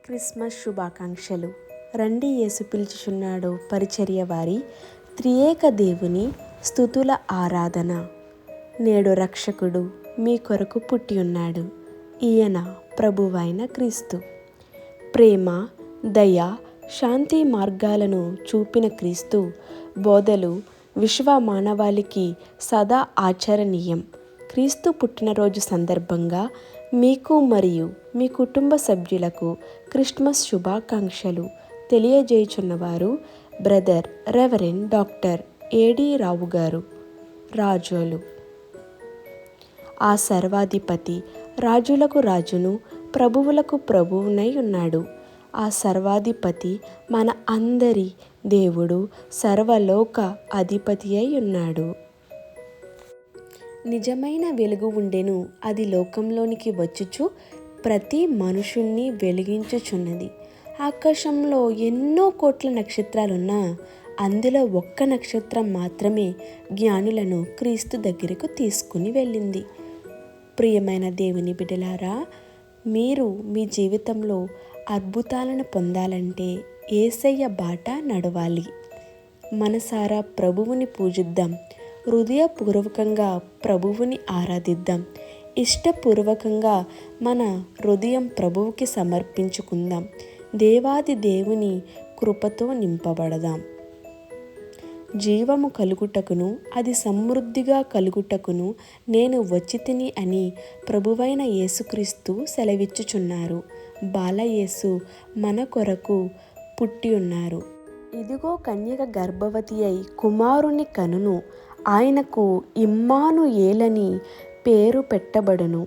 Christmas శుభాకాంక్షలు. రండి యేసు పిలుచుచున్నాడు పరిచర్య వారి త్రియేక దేవుని స్తుతుల ఆరాధన. నేడు రక్షకుడు మీ కొరకు పుట్టి ఉన్నాడు. ఈయన ప్రభువైన క్రీస్తు. ప్రేమ, దయ, శాంతి మార్గాలను చూపిన క్రీస్తు బోధలు విశ్వ మానవాళికి సదా ఆచరణీయం. క్రీస్తు పుట్టినరోజు సందర్భంగా మీకు మరియు మీ కుటుంబ సభ్యులకు క్రిస్మస్ శుభాకాంక్షలు తెలియజేయుచున్నవారు బ్రదర్ రెవరెండ్ డాక్టర్ ఏడి రావు గారు, రాజోలు. ఆ సర్వాధిపతి రాజులకు రాజును, ప్రభువులకు ప్రభువునై ఉన్నాడు. ఆ సర్వాధిపతి మన అందరి దేవుడు, సర్వలోక అధిపతి అయి ఉన్నాడు. నిజమైన వెలుగు ఉండెను, అది లోకంలోనికి వచ్చుచు ప్రతి మనుషుల్ని వెలిగించుచున్నది. ఆకాశంలో ఎన్నో కోట్ల నక్షత్రాలున్నా అందులో ఒక్క నక్షత్రం మాత్రమే జ్ఞానులను క్రీస్తు దగ్గరకు తీసుకుని వెళ్ళింది. ప్రియమైన దేవుని బిడ్డలారా, మీరు మీ జీవితంలో అద్భుతాలను పొందాలంటే యేసయ్య బాట నడవాలి. మనసారా ప్రభువుని పూజిద్దాం. హృదయపూర్వకంగా ప్రభువుని ఆరాధిద్దాం. ఇష్టపూర్వకంగా మన హృదయం ప్రభువుకి సమర్పించుకుందాం. దేవాది దేవుని కృపతో నింపబడదాం. జీవము కలుగుటకును అది సమృద్ధిగా కలుగుటకును నేను వచ్చితిని అని ప్రభువైన యేసుక్రీస్తు సెలవిచ్చుచున్నారు. బాలయేసు మన కొరకు పుట్టి ఉన్నారు. ఇదిగో కన్యక గర్భవతి అయి కుమారుని కనును, ఆయనకు ఇమ్మానుయేలని పేరు పెట్టబడును.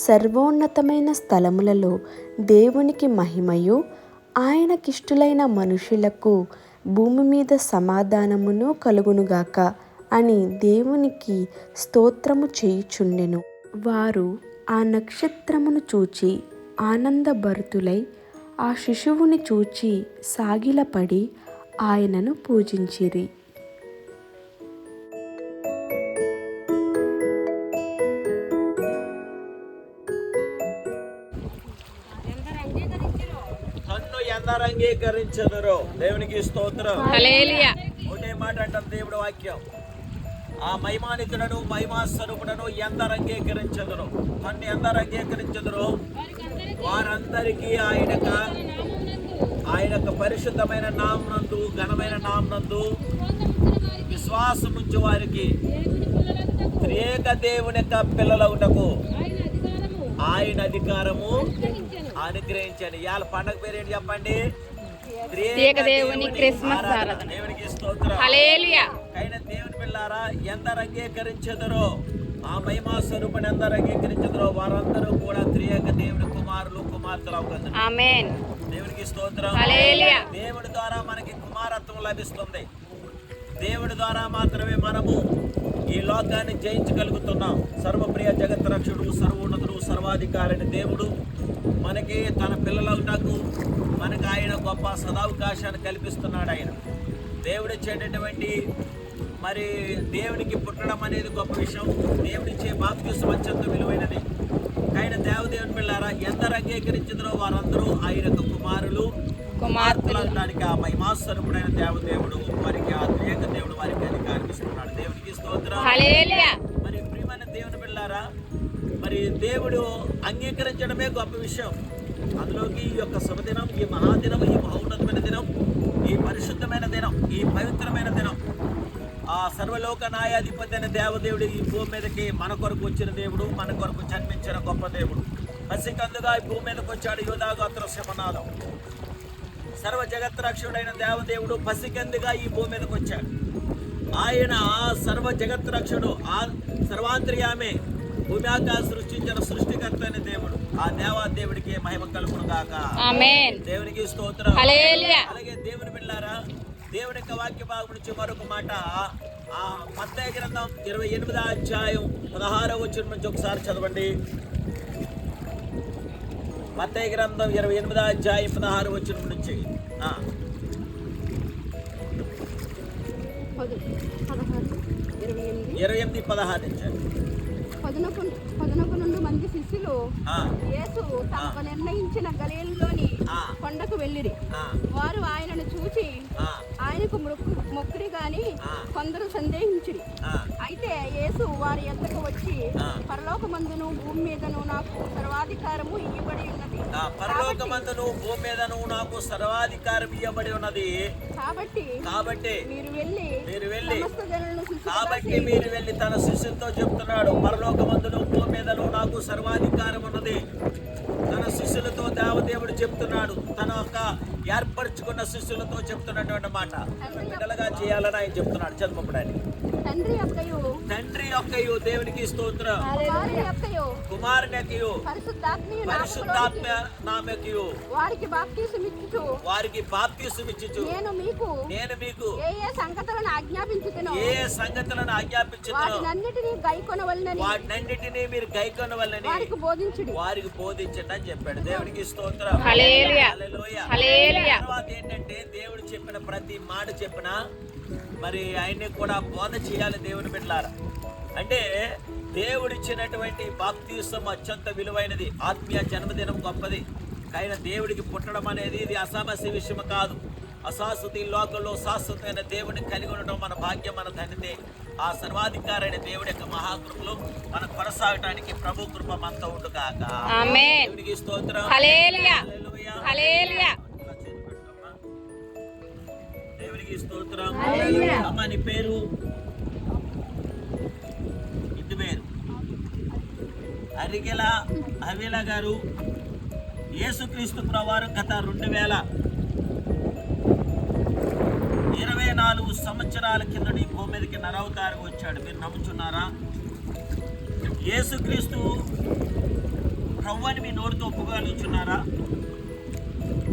సర్వోన్నతమైన స్థలములలో దేవునికి మహిమయు, ఆయనకిష్టులైన మనుషులకు భూమి మీద సమాధానమును కలుగునుగాక అని దేవునికి స్తోత్రము చేయుచుండెను. వారు ఆ నక్షత్రమును చూచి ఆనందభరితులై ఆ శిశువుని చూచి సాగిలపడి ఆయనను పూజించిరి. ఎందరు అంగీకరించెదరో దేవునికి స్తోత్రం. హల్లెలూయా. ఒకటే మాట అంటారు దేవుడి వాక్యం, ఆ మహిమానితుడను మహిమాస్వరూపుడను ఎందరు అంగీకరించెదరో, తన్ను ఎందరు అంగీకరించెదరో వారందరికీ ఆయన పరిశుద్ధమైన నామనందు, ఘనమైన నామనందు విశ్వాసముంచు వారికి త్రియేక దేవుని యొక్క పిల్లలగుటకు ఆయన అధికారము అనుగ్రహించండి. ఇవాళ పండగ పేరు ఏంటి చెప్పండి? త్రియేక దేవుని క్రిస్మస్ ఆరాధన. దేవునికి స్తోత్రం. హల్లెలూయా. అయిన దేవుని పిల్లారా, ఎందరు అంగీకరించెదరో, ఆ మహిమా స్వరూపుని ఎందరు అంగీకరించెదరో వారందరూ కూడా త్రియేక దేవుని కుమారులు కుమార్తెలు అవుతారు. ఆమేన్. దేవునికి స్తోత్రం. హల్లెలూయా. దేవుడి ద్వారా మనకి కుమారత్వం లభిస్తుంది. దేవుడి ద్వారా మాత్రమే మనము ఈ లోకాన్ని జయించగలుగుతున్నాం. సర్వప్రియ జగత్ రక్షుడు, సర్వోన్నతుడు, సర్వాధికారిని దేవుడు మనకి తన పిల్లలకు మనకి ఆయన గొప్ప సదావకాశాన్ని కల్పిస్తున్నాడు. ఆయన దేవుడిచ్చేటటువంటి మరి దేవునికి పుట్టడం అనేది గొప్ప విషయం. దేవుడిచ్చే బాప్తిస్మం అత్యంత విలువైనది. ఆయన దేవదేవుని పిల్లారా, ఎందరు అంగీకరించిందో వారందరూ ఆయన కుమారులు కుమార్తెలు అనడానికి ఆ మహిమాస్వరూపుడైన దేవదేవుడు వారికి, ఆ త్రియేక దేవుడు వారికి అధికారం ఇస్తున్నాడు. దేవునికి స్తోత్రం. హల్లెలూయా. మరి ప్రియమైన దేవుని పిల్లారా, మరి దేవుడు అంగీకరించడమే గొప్ప విషయం. అందులోకి ఈ యొక్క శుభదినం, ఈ మహాదినం, ఈ మహోన్నతమైన దినం, ఈ పరిశుద్ధమైన దినం, ఈ పవిత్రమైన దినం, ఆ సర్వలోక న్యాయాధిపతి అయిన దేవదేవుడు ఈ భూమి మీదకి మన కొరకు వచ్చిన దేవుడు, మన కొరకు జన్మించిన గొప్ప దేవుడు. పసికందుగా ఈ భూమి మీదకి వచ్చాడు. యూదా గోత్ర సింహనాదం. సర్వ జగత్ రక్షకుడైన దేవదేవుడు పసికందుగా ఈ భూమి మీదకి వచ్చాడు. ఆయన సర్వ జగత్ రక్షకుడు, ఆ సర్వాంతర్యామే, భూమి ఆకాశ సృష్టించిన సృష్టికర్త అయిన దేవుడు. ఆ దేవాదేవుడికి మహిమ కలుగును గాక. ఆమేన్. దేవునికి స్తోత్రం. హల్లెలూయా. అలాగే దేవుని బిడ్డలారా, దేవుని యొక్క వాక్య భాగం నుంచి మరొక మాట, ఆ మత్తయి గ్రంథం 28వ అధ్యాయం 16వ వచనం నుంచి ఒకసారి చదవండి. మత్తయి గ్రంథం 28వ అధ్యాయం 16వ వచనం నుంచి 28, 16 నుంచి 11 మంది శిష్యులు యేసు తమకు నిర్ణయించిన గలిలయలోని కొండకు వెళ్ళిరి. వారు ఆయనను చూచి ఆయనకు మొక్కిరి గాని కొందరు సందేహించిరి. అయితే యేసు వారి యొద్దకు వచ్చి, పరలోకమందును భూమి మీదను నాకు సర్వాధికారము ఇవ్వబడి ఉన్నది. పరలోకమందును భూమి మీదను నాకు సర్వాధికారం ఇవ్వబడి ఉన్నది. కాబట్టి మీరు వెళ్ళి కాబట్టి మీరు వెళ్ళి తన శిష్యులతో చెప్తున్నాడు, పరలోకమందును భూమి మీదను నాకు సర్వాధికారం ఉన్నది. తన శిష్యులతో దేవదేవుడు చెప్తున్నాడు, తన యొక్క ఏర్పరచుకున్న శిష్యులతో చెప్తున్నటువంటి మాట బిడ్డలుగా చేయాలని ఆయన చెప్తున్నాడు. చదువుకోవడానికి తండ్రి యొక్కయు దేవునికి స్తోత్రం, కుమారుని యొక్కయు పరిశుద్ధాత్మ నామకయు వారికి బాప్తిసం ఇచ్చుచు నేను మీకు ఏ సంగతులను ఆజ్ఞాపించుచునో వాటినన్నిటినీ మీరు గైకొనవలెనని వారికి బోధించండి అని చెప్పాడు. దేవునికి స్తోత్రం. తర్వాత ఏంటంటే దేవుడు చెప్పిన ప్రతి మాట చెప్పిన మరి ఆయన్ని కూడా బోధ చేయాలి దేవుని బిడ్డలారా. అంటే దేవుడిచ్చినటువంటి బాప్తిసం అత్యంత విలువైనది. ఆత్మీయ జన్మదినం గొప్పది. కానీ దేవుడికి పుట్టడం అనేది ఇది అసామస్య విషయం కాదు. అశాశ్వత లోకంలో శాశ్వతమైన దేవుడిని కలిగి ఉండటం మన భాగ్యం, మన ధన్యతే. ఆ సర్వాధికారైన దేవుడి యొక్క మహాకృపలు మనం కొనసాగటానికి ప్రభు కృప మనతో ఉండు కాక. దేవునికి స్తోత్రం. దేవునికి స్తోత్రం. అమ్మ నీ పేరు? ఇంటి పేరు అవిల గారు. యేసుక్రీస్తు ప్రభువారు గత 2024 సంవత్సరాల కిందటి భూమి మీదకి నరవతారుగా వచ్చాడు. మీరు నమ్ముచున్నారా? యేసుక్రీస్తు ప్రభువుని మీ నోటితో ఒప్పుకోగలుగుతున్నారా?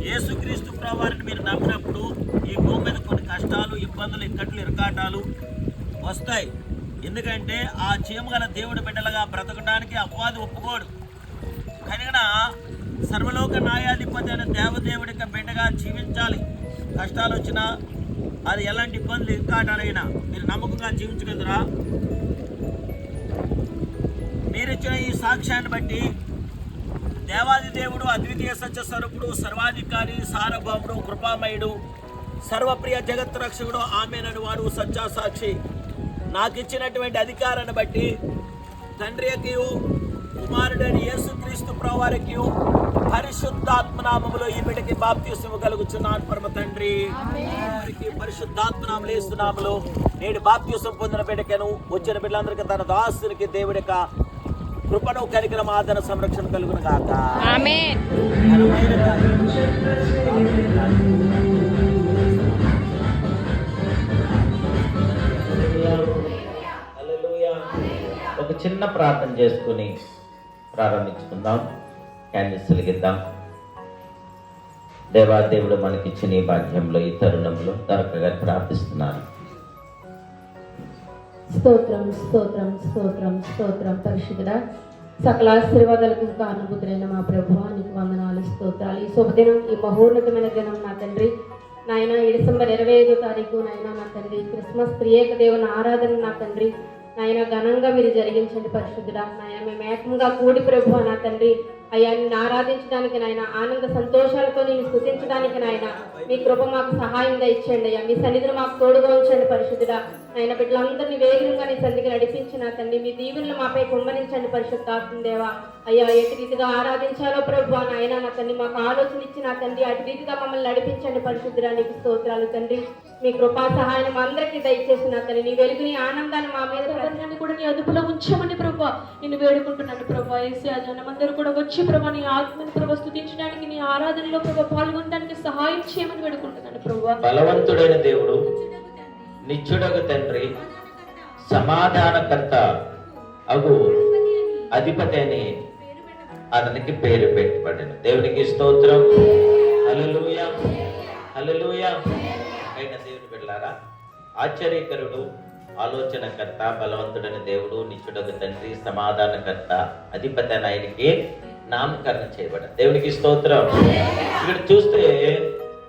యేసుక్రీస్తు ప్రభువారిని మీరు నమ్మినప్పుడు ఈ భూమి మీద కొన్ని కష్టాలు, ఇబ్బందులు, ఇక్కట్లు, ఇరకాటాలు వస్తాయి. ఎందుకంటే ఆ చీమగల దేవుడి బిడ్డలుగా బ్రతకడానికి అపవాది ఒప్పుకోడు. కనుక సర్వలోక న్యాయాధిపతి అయిన దేవదేవుడి యొక్క బిడ్డగా జీవించాలి. కష్టాలు వచ్చినా, అది ఎలాంటి ఇబ్బందులు, ఇరకాటాలైనా మీరు నమ్మకంగా జీవించగలరా? మీరిచ్చిన ఈ సాక్ష్యాన్ని బట్టి దేవాది దేవుడు, అద్వితీయ సత్య స్వరూపుడు, సర్వాధికారి, సార్వభౌముడు, కృపామయుడు, సర్వప్రియ జగత్ రక్షకుడు, ఆమేనని వాడు సత్యాసాక్షి. నాకు ఇచ్చినటువంటి అధికారాన్ని బట్టి తండ్రికి, కుమారుడైన యేసుక్రీస్తు ప్రభువారికి పరిశుద్ధాత్మ నామములో ఈ బిడ్డకి బాప్తిస్మము కలుగుచున్నాను. పరమ తండ్రి వారికి పరిశుద్ధాత్మ నామములో యేసునామములో నేడు బాప్తిస్మం పొందిన బిడ్డకెను వచ్చిన బిడ్డలందరికీ తన దాసునికి దేవుడి యొక్క కృపను, కనికరం, ఆదరణ, సంరక్షణ కలుగును గాక. ఆమేన్. ఒక చిన్న ప్రార్థన చేసుకుని ప్రారంభించుకుందాం. క్యాండిల్స్ వెలిగిద్దాం. దేవాదేవుడు మనకిచ్చిన ఈ భాగ్యంలో, ఈ తరుణంలో దొరకగా ప్రార్థిస్తున్నాను. స్తోత్రం స్తోత్రం స్తోత్రం స్తోత్రం. పరిశుద్ధుడా, సకల ఆశీర్వాదాలకు కారణభూతులైన మా ప్రభువా, నీకు వందనాలు, స్తోత్రాలు. ఈ శుభదినం, ఈ మహోన్నతమైన దినం నా తండ్రి నాయన, ఈ డిసెంబర్ 25వ తారీఖు నాయన నా తండ్రి, క్రిస్మస్ త్రియేక దేవుని ఆరాధన నా తండ్రి నాయన ఘనంగా మీరు జరిగించండి పరిశుద్ధుడా. నాయన మేము ఏకంగా కూడి ప్రభువా నా తండ్రి అయ్యా నిన్ను ఆరాధించడానికి నాయన, ఆనంద సంతోషాలతో నేను స్తుతించడానికి నాయన మీ కృప మాకు సహాయం దయచేయండి అయ్యా. మీ సన్నిధిని మాకు తోడుగా ఉంచండి పరిశుద్ధుడా. నాయన బిడ్డలందరినీ వేగంగా నీ సన్నిధికి నడిపించిన తండ్రి, మీ దీవెనలు మాపై కుమ్మరించండి పరిశుద్ధాత్మ దేవా. అయ్యా ఎటు రీతిగా ఆరాధించాలో ప్రభువా నాయన నా తండ్రి మాకు ఆలోచన ఇచ్చిన తండ్రి, అటు రీతిగా మమ్మల్ని నడిపించండి పరిశుద్ధుడా. నీకు స్తోత్రాలు తండ్రి. మీ కృపా సహాయం అందరికీ దయచేసిన తండ్రి, నీ వెలుగుని ఆనందాన్ని మా మీద కూడా నీ అదుపులో ఉంచామని ప్రభా నిన్ను వేడుకుంటున్నాను ప్రభా. యేసయ్య జనమందరూ కూడా వచ్చి ప్రభా నీ ఆత్మని ప్రభా స్తుతించడానికి, నీ ఆరాధనలో ప్రభా పాల్గొనడానికి సహాయం చేయమని వేడుకుంటున్నాను ప్రభా. బలవంతుడైన దేవుడు, నిత్యుడగు తండ్రి, సమాధానకర్త అగు అధిపతి అని అతనికి పేరు పెట్టబడిన దేవునికి స్తోత్రం. హల్లెలూయా హల్లెలూయా. అయిన దేవుని బిడ్డలారా, ఆశ్చర్యకరుడు, ఆలోచనకర్త, బలవంతుడైన దేవుడు, నిత్యుడగు తండ్రి, సమాధానకర్త, అధిపతి అని ఆయనకి నామకరణం చేయబడ్డాడు. దేవునికి స్తోత్రం. ఇక్కడ చూస్తే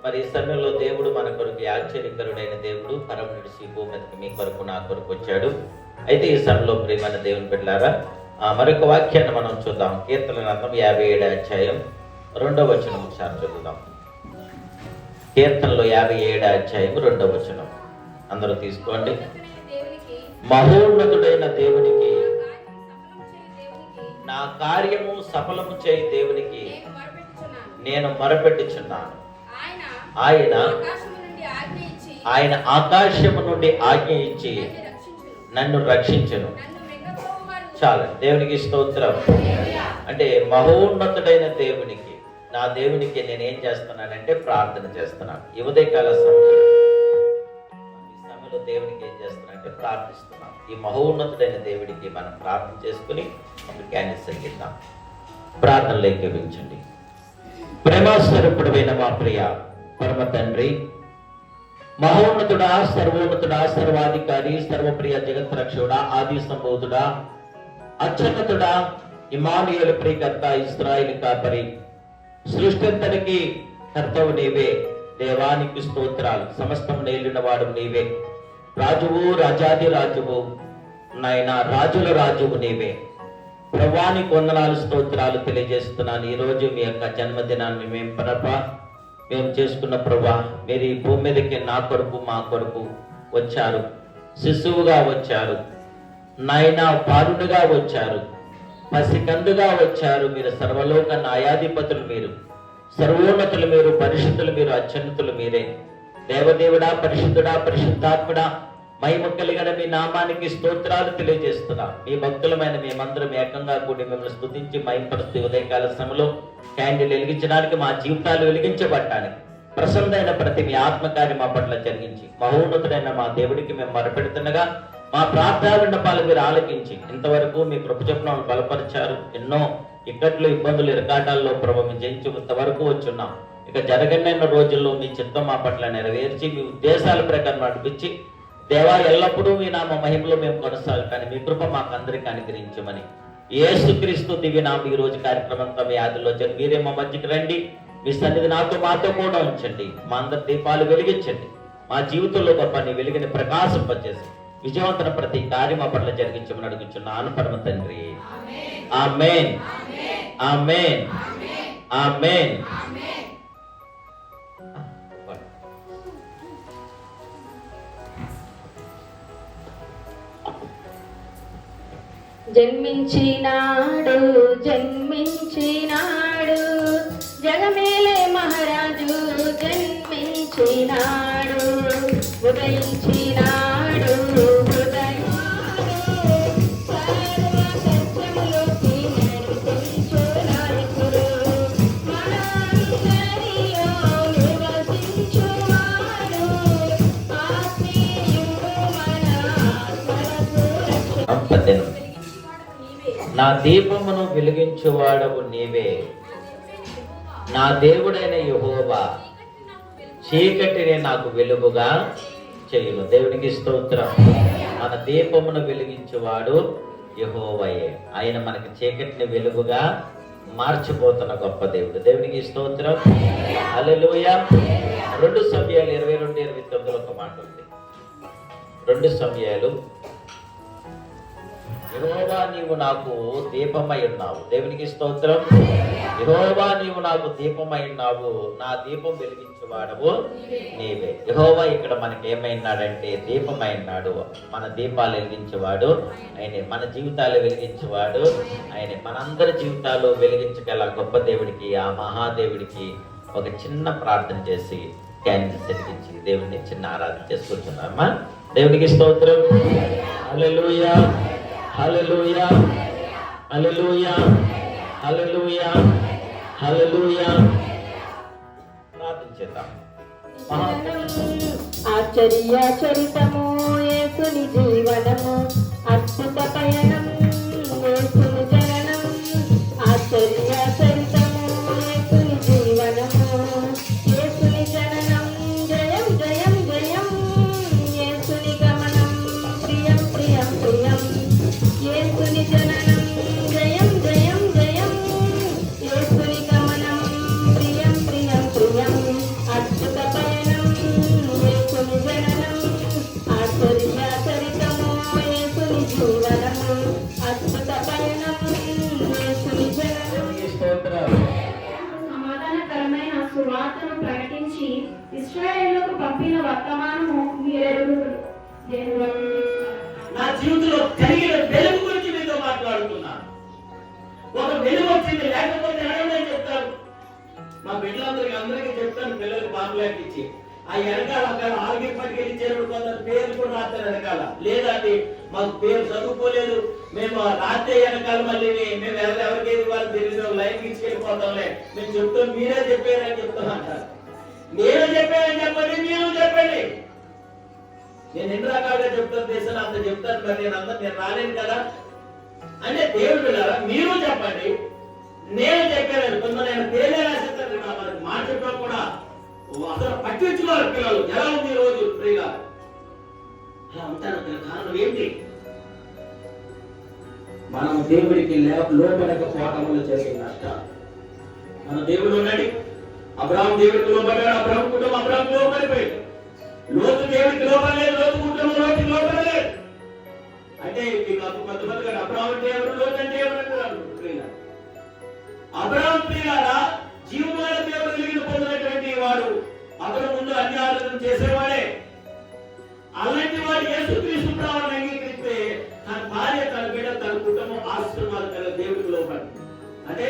మరి ఈ సమయంలో దేవుడు మన కొరకు ఆశ్చర్యకరుడైన దేవుడు పరమ నడిచి భూమి మీదకి మీ కొరకు, నా కొరకు వచ్చాడు. అయితే ఈ సమయంలో ప్రియమైన దేవుని బిడ్డలారా, మరొక వాక్యాన్ని మనం చూద్దాం. కీర్తన గ్రంథం 57 అధ్యాయం 2వ వచనం ఒకసారి చదువుదాం. కీర్తనలో 57 అధ్యాయం 2వ వచనం అందరూ తీసుకోండి. మహోన్నతుడైన దేవునికి నా కార్యము సఫలము చేయి దేవునికి నేను మొరపెట్టుచున్నాను. ఆయన ఆకాశము నుండి ఆజ్ఞ ఇచ్చి నన్ను రక్షించును. చాలు, దేవునికి స్తోత్రం. అంటే మహోన్నతుడైన దేవునికి, నా దేవునికి నేనేం చేస్తున్నానంటే ప్రార్థన చేస్తున్నాను. ఈ ఉదయకాల సమయంలో దేవునికి ఏం చేస్తున్నానంటే ప్రార్థిస్తున్నాను. ఈ మహోన్నతుడైన దేవుడికి మనం ప్రార్థన చేసుకుని ఒక క్యాన్సర్ సంగీతం ప్రార్థనలు ఏకీభవించండి. ప్రేమాస్వరూపుడైన మా ప్రియ పరమ తండ్రి, మహోన్నతుడా, సర్వోన్నతుడా, సర్వాధికారి, సర్వప్రియ, జగత్ రక్షకుడా, ఆది సంబోధుడా, అత్యున్నతుడా, ఇమానుయేలు ప్రియకర్త, ఇశ్రాయేలు కాపరి, సృష్టింతనికి కర్తవు నీవే. దేవానికి స్తోత్రాలు. సమస్తం నేలిన వాడు నీవే. రాజువు, రాజాది రాజువు, నాయన రాజుల రాజువు నీవే. ప్రభువానికి వందనాలు, స్తోత్రాలు తెలియజేస్తున్నాను. ఈరోజు మీ యొక్క జన్మదినాన్ని మేము చేసుకున్న ప్రభా, మీరు ఈ భూమి మీదకి నా కొరకు మా కొరకు వచ్చారు. శిశువుగా వచ్చారు నాయన, బాలుడుగా వచ్చారు, పసికందుగా వచ్చారు. మీరు సర్వలోక న్యాయాధిపతులు, మీరు సర్వోన్నతులు, మీరు పరిశుద్ధులు, మీరు అత్యున్నతులు మీరే. దేవదేవుడా, పరిశుద్ధుడా, పరిశుద్ధాత్ముడా, మహిమ కలిగిన మీ నామానికి స్తోత్రాలు తెలియజేస్తున్నా. మీ భక్తులమైన మేమందరం ఏకంగా కూడి మిమ్మల్ని స్తుతించి మహిమపరుస్తూ ఉదయకాల సమయంలో క్యాండిల్ వెలిగించడానికి, మా జీవితాలు వెలిగించబడటానికి ప్రసన్నమైన ప్రతి మీ ఆత్మకార్యం మా పట్ల జరిగించి మహోన్నతుడైన మా దేవుడికి మేము మొరపెడుతుండగా మా ప్రార్థన విన్నపాలు మీరు ఆలకించి ఇంతవరకు మీ కృప చొప్పున బలపరిచారు. ఎన్నో ఇక్కట్లు, ఇబ్బందులు, ఇరకాటాల్లో ప్రభు మేము జయించి ఇంతవరకు వచ్చున్నాం. ఇక జరగనైన రోజుల్లో మీ చిత్తం మా పట్ల నెరవేర్చి మీ ఉద్దేశాల ప్రకారం నడిపించి దేవా ఎల్లప్పుడూ మీ నామ మహిమలో మేము కొనసాగుతాను. మీ కృప మాకు అందరికీ అనుగ్రహించమని యేసుక్రీస్తు దివ్యనామ ఈ రోజు కార్యక్రమంతో మీ ఆదిలో జరిగి మీరే మా మధ్యకి రండి. మీ సన్నిధి మాతో కూడా ఉంచండి. మా అందరి దీపాలు వెలిగించండి. మా జీవితంలో గొప్ప నీ వెలుగుని ప్రకాశింపజేసి విజయవంతన ప్రతి కార్యం మా పట్ల జరిగించమని అడుగుచున్నాను పరమ తండ్రి. ఆమేన్, ఆమేన్, ఆమేన్. జన్మించినాడు, జన్మించినాడు, జగమేలే మహారాజు జన్మించినాడు, ఉదయించినాడు, నా దీపమును వెలిగించువాడవు నీవే. నా దేవుడైన యెహోవా చీకటిని నాకు వెలుగుగా చేయును. దేవునికి స్తోత్రం. మన దీపమును వెలిగించువాడు యెహోవాయే. ఆయన మనకి చీకటిని వెలుగుగా మార్చిపోతున్న గొప్ప దేవుడు. దేవునికి స్తోత్రం. హల్లెలూయా. 2 సమయాలు 22-29 ఒక మాట ఉంది. 2 సమయాలు. యెహోవా నీవు నాకు దీపమై ఉన్నావు. దేవునికి స్తోత్రం. యెహోవా నీవు నాకు దీపమై ఉన్నావు, నా దీపం వెలిగించేవాడవు నీవే. యెహోవా ఇక్కడ మనకి ఏమైనాడంటే దీపమై ఉన్నాడు. మన దీపాలు వెలిగించేవాడు ఆయనే. మన జీవితాలు వెలిగించేవాడు ఆయనే. మనందరి జీవితాలు వెలిగించగల గొప్ప దేవుడికి, ఆ మహాదేవుడికి ఒక చిన్న ప్రార్థన చేసి క్యాండిల్ సెట్టించి దేవుడిని చిన్న ఆరాధన చేసుకుంటున్నామా. దేవునికి స్తోత్రం. హల్లెలూయా, హల్లెలూయా, హల్లెలూయా, హల్లెలూయా, హల్లెలూయా. ప్రార్థించేద్దాం. ఆశ్చర్య చరితము యేసుని జీవనము, అద్భుత పయనం యేసుని జననం. ఆశ్చర్య చరితము యేసుని జీవనము, యేసుని జననం. జయం జయం జయం యేసుని గమనం. ప్రియం ప్రియం ప్రియం యేసుని జననం. జయం జయం జయం యేసుని గమనం. ప్రియం ప్రియం ప్రియం అద్భుత పయనం యేసుని జననం. సువార్తను ప్రకటించి ఇశ్రాయేలుకు పంపిన వర్తమానము మీరెరుగురు. నా జీవితంలో కలిగిన వెలుగు గురించి మీతో మాట్లాడుతున్నాను. ఒక వెలుగు వచ్చింది, లేకపోతే ఎలాగని చెప్తారు. మా అందరికీ చెప్తాను, పిల్లలకు పాంప్లెట్ ఇచ్చి ఆ వెనకాల అక్కడ ఆర్గ్యం పట్టుకెళ్ళి చేరుడు కొందరు పేర్లు కూడా రాస్తారు వెనకాల. లేదండి మాకు పేరు చదువుకోలేదు, మేము రాత్రి వెనకాల మళ్ళీ మేము ఎవరికేది వాళ్ళు తెలియదు లైన్ తీసుకెళ్ళిపోతాంలే, మేము చెప్తాం మీరే చెప్పారని చెప్తామంటారు. నేను చెప్పానని చెప్పండి, మీరు చెప్పండి. నేను ఎన్ని రకాలుగా చెప్తాను దేశాలు అంత చెప్తాను, మరి నేను రాలేను కదా అంటే దేవుడు వెళ్ళారా మీరు చెప్పండి. నేను చెప్పాను కొందరు నేను పేరే రాసేస్తాను, మాట చెప్పడం కూడా అసలు పట్టించుకోవాలి పిల్లలు. ఎలా ఉంది ఈ రోజు ఫ్రీగా అలా ఉంటారు. కారణం ఏంటి? మనం దేవుడికి లోపడకపోవడం వల్ల జరిగిన నష్టాలు. మన దేవుడు ఉన్నాడు, అబ్రాహాం దేవుడికి లోపడ్డాడు, అబ్రాహాం కుటుంబం అబ్రాహాం లోపడిపోయింది. లోతు దేవుడికి లోపడలేదు, లోతు కుటుంబం లోతుకి లోపడలేదు. అంటే మీకు కొంతమంది కానీ అబ్రాహాం దేవుడు లోతు అంటే ఎవరు అంటున్నారు. అబ్రాహాం ప్రియులారా జీవమాన దేవుడు వెలిగిన పొందినటువంటి వాడు, అతను ముందు అన్ని ఆరాధన చేసేవాడే. అలాంటి వాడు యేసుక్రీస్తు ప్రభువుని అంగీకరిస్తే తన భార్య, తన బిడ్డ, తన కుటుంబం ఆశ్రమాలు కల దేవుడికి లోపడి అంటే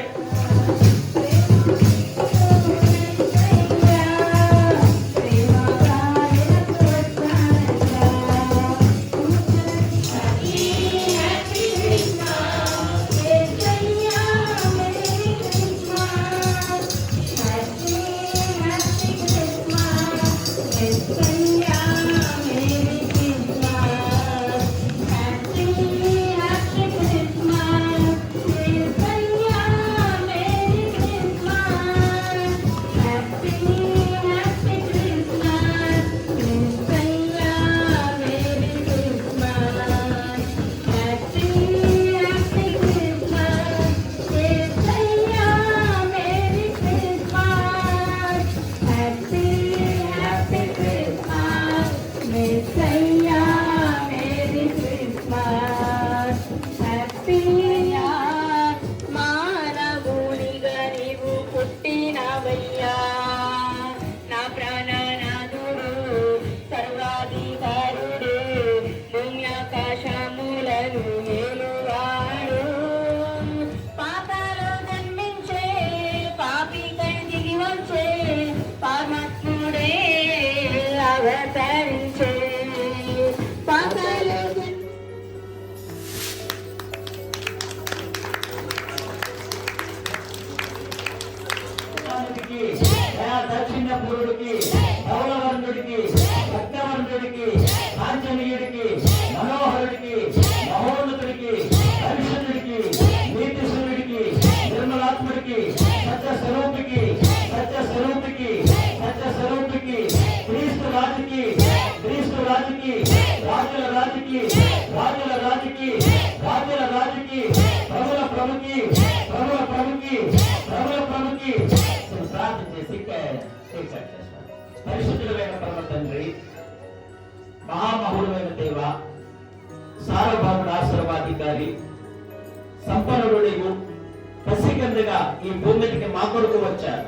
దక్షిణ పురుడికి, ధవలవర్ణుడికి, రక్తవర్ణుడికి, ఆంజనేయుడికి, మనోహరుడికి, మహోన్నతుడికి, పరిశుద్ధుడికి, నీతిశూరుడికి, నిర్మలాత్ముడికి, సత్యస్వరూపికి, సత్యస్వరూపికి, సత్యస్వరూపికి, క్రీస్తు రాజుకి, క్రీస్తు రాజుకి, రాజుల రాజుకి, రాజుల రాజుకి, రాజుల రాజుకి, ప్రభుల ప్రభుకి, ప్రభుల ప్రభుకి, ప్రభుల ప్రభుకి ప్రార్థన చేసి పరిశుద్ధుడైన పరమ తండ్రి, మహామహుడైన దేవ, సార్వభౌముడు, ఆశీర్వాధికారి, సంపన్నుడు నీవు పసికందుగా ఈ భూమికి మా కొరకు వచ్చారు.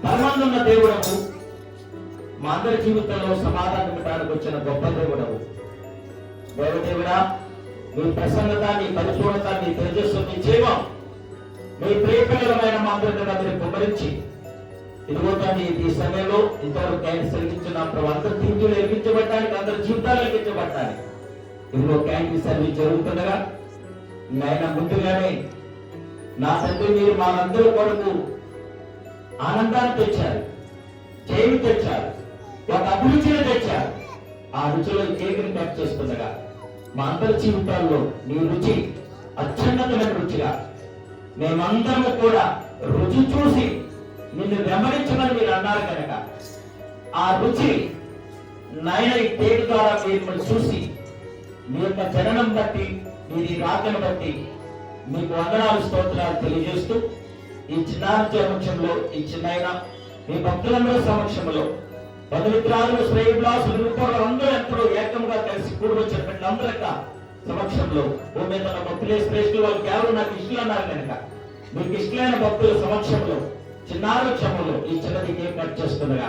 పరమాన్నున్న దేవుడవు, మా అందరి జీవితంలో సమాధానం ఇవ్వడానికి వచ్చిన గొప్ప దేవుడవు. దేవదేవుడా, మీ ప్రసన్నత, నీ పరిపూర్ణత, నీ తేజస్సు, నీ జీవం, మీ ప్రియపిల్లలమైన మా అందరికీ మీరు కుమ్మరించి ఇదిగో తండ్రి ఈ సమయంలో ఇంతవరకు క్యాంటీన్ సర్వించున్నాం ప్రభు. అందరు తింటులు ఎరిగించబడ్డానికి, అందరి జీవితాలు ఎరిగించబడ్డానికి ఇదిగో క్యాంటీన్ సర్వీస్ జరుగుతుండగా నాయన ముందుగానే నా తండ్రి మీరు మనందరూ కొరకు ఆనందాన్ని తెచ్చారు, జైలు తెచ్చారు, ఒక అభిరుచిని తెచ్చారు. ఆ రుచిలో కేకుని కట్ చేస్తుండగా మా అందరి జీవితాల్లో నీ రుచి అత్యున్నతమైన రుచిగా మేమందరము కూడా రుచి చూసి నిన్ను వెంబడించమని మీరు అన్నారు కనుక ఆ రుచి నాయన ఈ కేక్ ద్వారా మిమ్మల్ని చూసి మీ యొక్క జననం బట్టి, మీది రాకను బట్టి మీకు వందనాలు, స్తోత్రాలు తెలియజేస్తూ ఈ చిన్నారి సమక్షంలో, ఈ చిన్న మీ భక్తులందరూ సమక్షంలో, బంధుమిత్రాలు, శ్రేయభిలాసులు అందరూ ఎంతో ఏకంగా కలిసి కూడి వచ్చిన అందరి యొక్క సమక్షంలో భూమి తన భక్తులే శ్రేష్ఠులు, వాళ్ళకి ఎవరు నాకు ఇష్టలు అన్నారు కనుక మీకు ఇష్టమైన భక్తుల సమక్షంలో చిన్నారు చెమ్మలు ఈ చిన్నది కేక్ కట్ చేస్తుండగా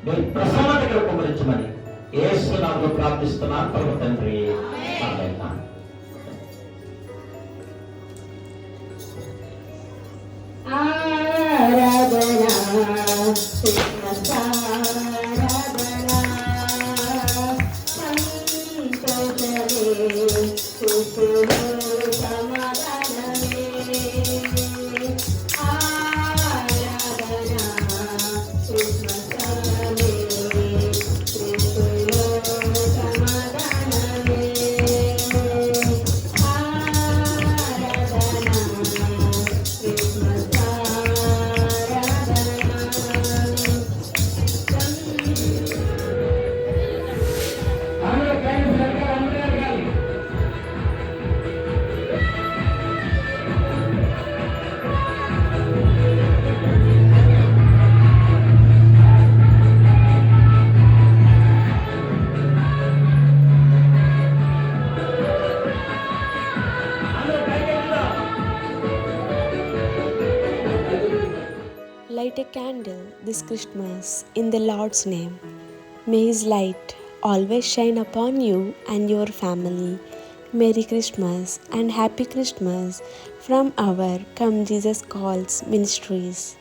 మీరు ప్రసన్నత దగ్గర కుమరించమని యేసు నామములో ప్రార్థిస్తున్నాను పరమ తండ్రి. ఆమేన్. ఆరాధనా క్రిస్మస్ ఆరాధనా సంతోషమే సుఖమే సమాధానమే ఆరాధనా క్రిస్మస్ ఆరాధనే క్రీస్తులో సమాధానమే ఆరాధనా Christmas Light a candle this Christmas in the Lord's name. May His light always shine upon you and your family. Merry Christmas and Happy Christmas from our Come Jesus Calls Ministries.